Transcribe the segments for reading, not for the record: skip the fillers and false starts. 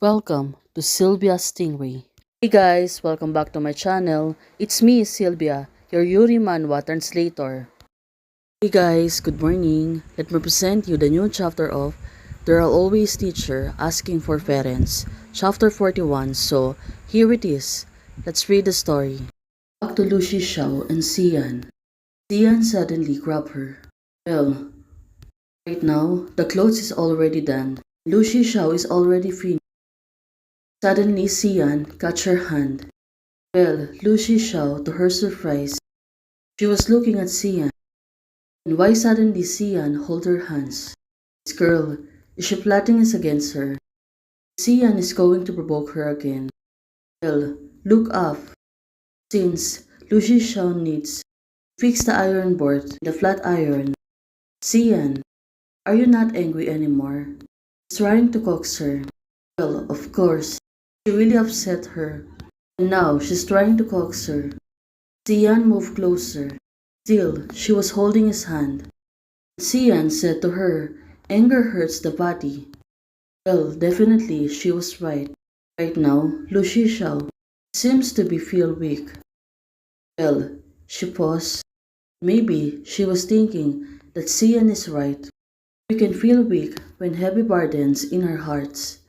Welcome to Sylvia Stingray. Hey guys, welcome back to my channel. It's me, Sylvia, your Yuri Manhwa translator. Hey guys, good morning. Let me present you the new chapter of There Are Always Teacher Asking for Parents, chapter 41. So, here it is. Let's read the story. Back to Lucy Xiao and Xian. Xian suddenly grabbed her. Well, right now, the clothes is already done. Lucy Xiao is already finished. Suddenly Xian caught her hand. Well, Lucy Xiao, to her surprise, she was looking at Xian. And why suddenly Xian hold her hands? This girl, is she plotting us against her? Xian is going to provoke her again. Well, look up, since Lucy Xiao needs to fix the iron board, the flat iron. Xian, are you not angry anymore? He's trying to coax her. Well, of course, she really upset her. And now she's trying to coax her. Xian moved closer. Still, she was holding his hand. Xian said to her, anger hurts the body. Well, definitely she was right. Right now, Lucy Xiao seems to be feel weak. Well, she paused. Maybe she was thinking that Xian is right. We can feel weak when heavy burdens in our hearts.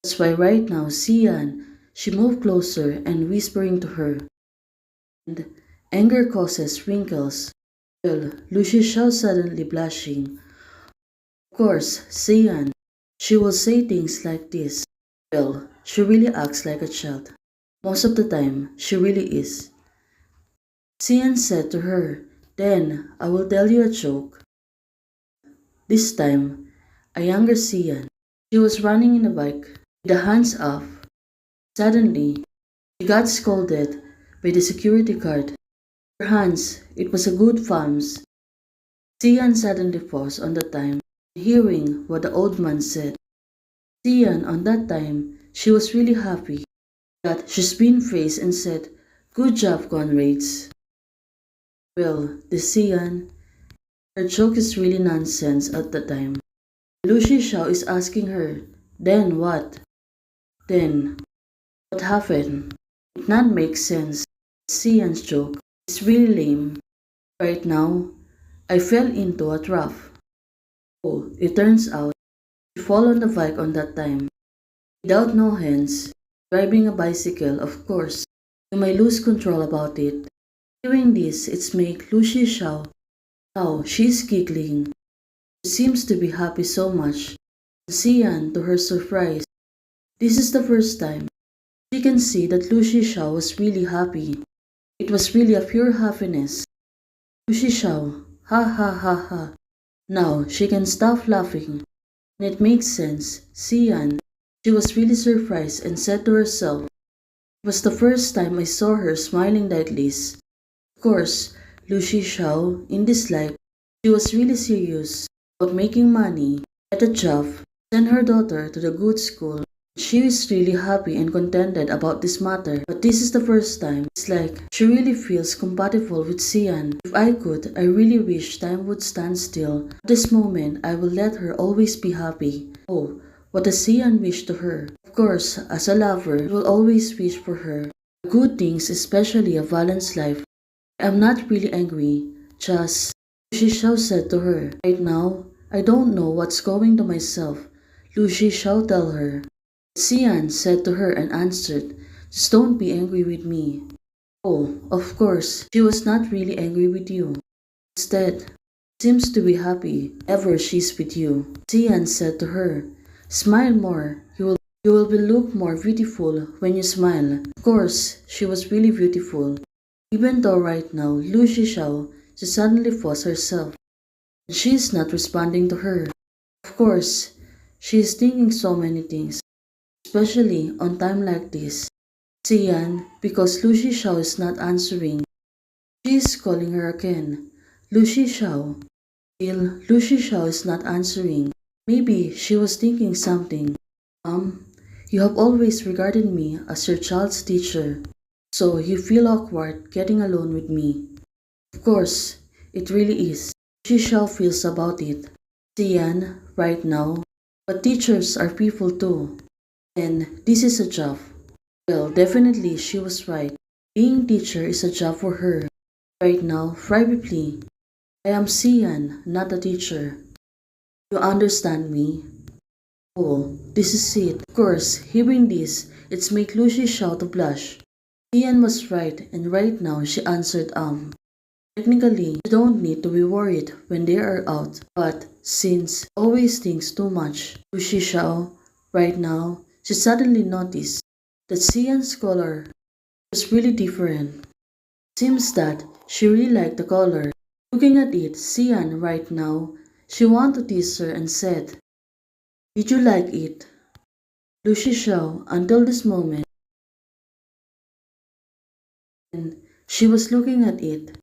That's why right now Xian, she moved closer and whispering to her. And anger causes wrinkles. Well, Lucy Xiao suddenly blushing. Of course, Xian, she will say things like this. Well, she really acts like a child. Most of the time, she really is. Xian said to her, then I will tell you a joke. This time, a younger Xian. She was running in a bike with the hands off. Suddenly, she got scolded by the security guard. Her hands, it was a good thumbs. Xian suddenly paused on the time, hearing what the old man said. Xian, on that time, she was really happy that she spin face and said, good job, Conrads. Well, the Xian, her joke is really nonsense at the time. Lucy Xiao is asking her, then what? Then, what happened? It not make sense. Xian's joke is really lame. Right now, I fell into a trap. Oh, it turns out, she fall on the bike on that time. Without no hands, driving a bicycle, of course, you may lose control about it. Hearing this, it's make Lucy Xiao. Now, she's giggling. She seems to be happy so much. Xian, to her surprise, this is the first time she can see that Lucy Xiao was really happy. It was really a pure happiness. Lucy Xiao, ha ha ha ha. Now she can stop laughing. And it makes sense. Xian, she was really surprised and said to herself, it was the first time I saw her smiling like this. Of course, Lucy Xiao, in this life, she was really serious about making money, get a job, send her daughter to the good school. She is really happy and contented about this matter, but this is the first time. It's like she really feels compatible with Xian. If I could, I really wish time would stand still. At this moment, I will let her always be happy. Oh, what does Xian wish to her? Of course, as a lover, he will always wish for her good things, especially a balanced life. I'm not really angry, just Lucy Xiao said to her. Right now, I don't know what's going to myself. Lucy Xiao tell her. Xian said to her and answered, just don't be angry with me. Oh, of course, she was not really angry with you. Instead, seems to be happy ever she's with you. Xian said to her, smile more, you will be look more beautiful when you smile. Of course, she was really beautiful. Even though right now, Lucy Xiao, she suddenly forced herself. She is not responding to her. Of course, she is thinking so many things, especially on time like this. Xian, because Lucy Xiao is not answering. She is calling her again. Lucy Xiao. Still, Lucy Xiao is not answering. Maybe she was thinking something. You have always regarded me as your child's teacher, so you feel awkward getting alone with me. Of course, it really is. Lucy Xiao feels about it. Xian, right now. But teachers are people too. And this is a job. Well, definitely she was right. Being teacher is a job for her. Right now, privately, I am Sian, not a teacher. You understand me? Oh, this is it. Of course, hearing this, it's make Lucy shout to blush. Ian was right, and right now she answered Technically, you don't need to be worried when they are out, but since always thinks too much, Lucy Xiao, right now, she suddenly noticed that Xian's color was really different. Seems that she really liked the color. Looking at it, Xian right now, she wanted to tease her and said, "Did you like it?" Lucy Xiao, until this moment, and she was looking at it.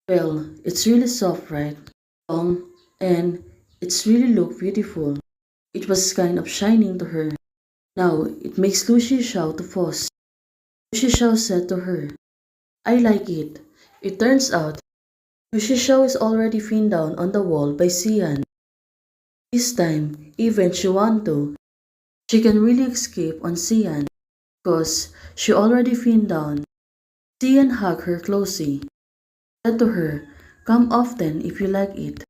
Well, it's really soft, right? Long, and it's really look beautiful. It was kind of shining to her. Now, it makes Lucy Xiao to pause. Lucy Xiao said to her, "I like it." It turns out, Lucy Xiao is already pinned down on the wall by Xian. This time, even she want to, she can really escape on Xian because she already pinned down. Xian hugged her closely, said to her, "Come often if you like it."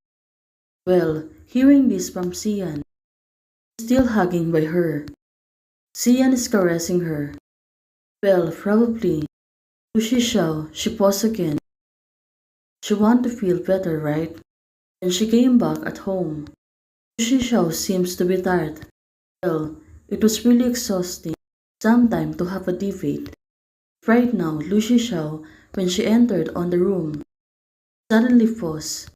Well, hearing this from Xian, still hugging by her, Xian is caressing her. Well, probably, Lucy Xiao, she paused again. She want to feel better, right? When she came back at home, Lucy Xiao seems to be tired. Well, it was really exhausting. Sometime to have a debate. Right now, Lucy Xiao, when she entered on the room, suddenly paused.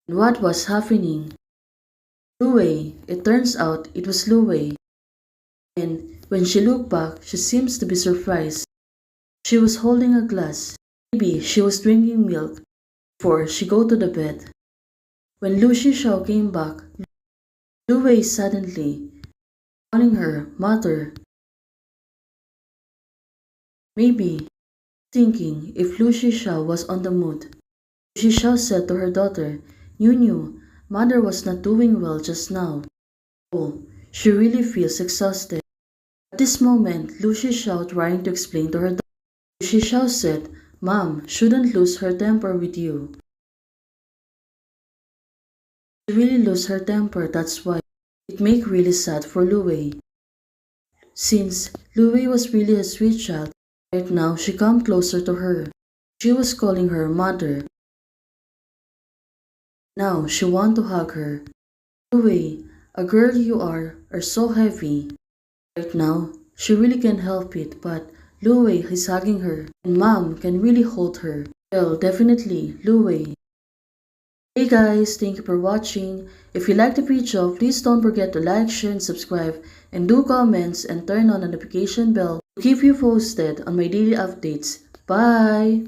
What was happening? Lu Wei, it turns out it was Lu Wei. And when she looked back, she seems to be surprised. She was holding a glass. Maybe she was drinking milk before she go to the bed. When Lu Xiao came back, Lu Wei suddenly calling her mother. Maybe thinking if Lu Xiao was on the mood. Lu Xiao said to her daughter, "Nunu, mother was not doing well just now. Oh, she really feels exhausted." At this moment, Lu Xiao trying to explain to her daughter. Lu Xiao said, "Mom shouldn't lose her temper with you. She really lose her temper, that's why." It make really sad for Lu Wei. Since Lu Wei was really a sweet child, right now she come closer to her. She was calling her mother. Now she want to hug her. Lu Wei, a girl you are so heavy. Right now, she really can't help it, but Lu Wei is hugging her, and mom can really hold her. Well, definitely, Lu Wei. Hey guys, thank you for watching. If you like the video, please don't forget to like, share, and subscribe, and do comments and turn on the notification bell to keep you posted on my daily updates. Bye!